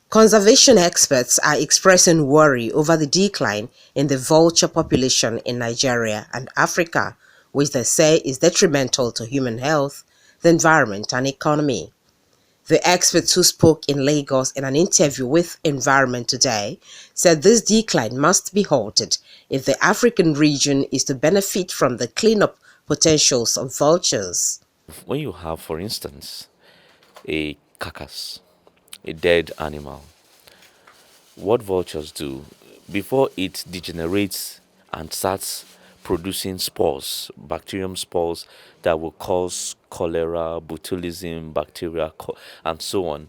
Conservation experts are expressing worry over the decline in the vulture population in Nigeria and Africa, which they say is detrimental to human health, the environment and economy. The experts who spoke in Lagos in an interview with Environment Today said this decline must be halted if the African region is to benefit from the cleanup potentials of vultures. When you have, for instance, a carcass, a dead animal, what vultures do before it degenerates and starts producing spores, bacterium spores that will cause cholera, botulism, bacteria, and so on.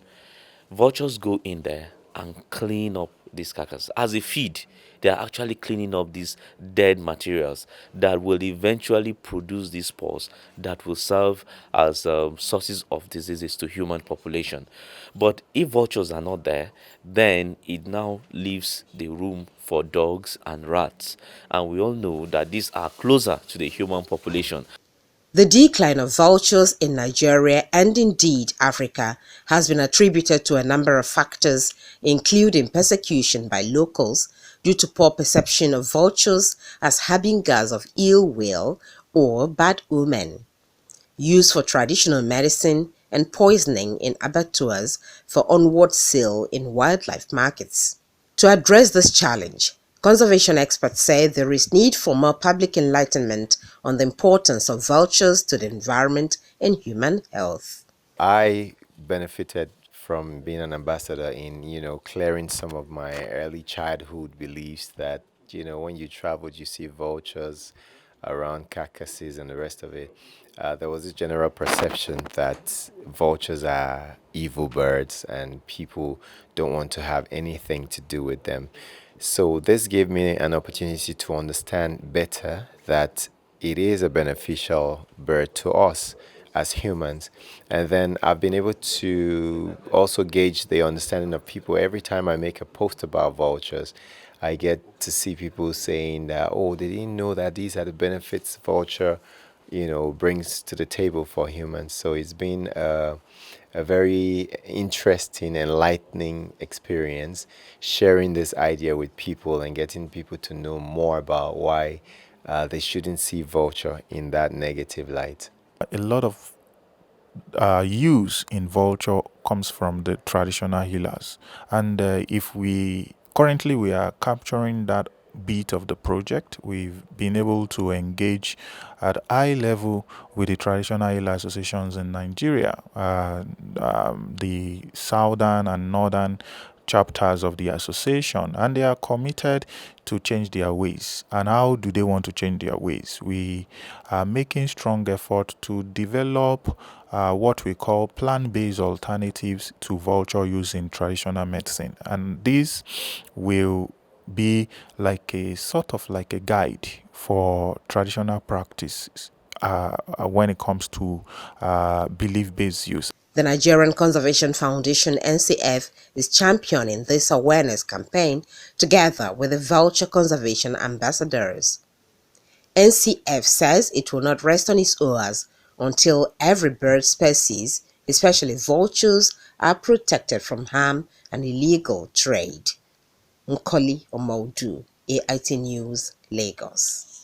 Vultures go in there and clean up this carcass. As a feed, they are actually cleaning up these dead materials that will eventually produce these spores that will serve as sources of diseases to human population. But if vultures are not there, then it now leaves the room for dogs and rats. And we all know that these are closer to the human population. The decline of vultures in Nigeria and indeed Africa has been attributed to a number of factors, including persecution by locals due to poor perception of vultures as harbingers of ill will or bad omen, use for traditional medicine, and poisoning in abattoirs for onward sale in wildlife markets. To address this challenge, conservation experts say there is need for more public enlightenment on the importance of vultures to the environment and human health. I benefited from being an ambassador in, clearing some of my early childhood beliefs that, when you traveled, you see vultures around carcasses and the rest of it. There was a general perception that vultures are evil birds and people don't want to have anything to do with them. So this gave me an opportunity to understand better that it is a beneficial bird to us as humans. And then I've been able to also gauge the understanding of people every time I make a post about vultures. I get to see people saying that, oh, they didn't know that these are the benefits vulture, brings to the table for humans. So it's been a very interesting, enlightening experience sharing this idea with people and getting people to know more about why they shouldn't see vulture in that negative light. A lot of use in vulture comes from the traditional healers, and if we currently we are capturing that bit of the project. We've been able to engage at high level with the traditional healer associations in Nigeria, the southern and northern chapters of the association, and they are committed to change their ways. And how do they want to change their ways? We are making strong effort to develop what we call plant-based alternatives to vulture use in traditional medicine, and this will be like a sort of like a guide for traditional practices when it comes to belief-based use. The Nigerian Conservation Foundation (NCF) is championing this awareness campaign together with the Vulture Conservation ambassadors. NCF says it will not rest on its oars until every bird species, especially vultures, are protected from harm and illegal trade. Nkoli Omaudu, AIT News, Lagos.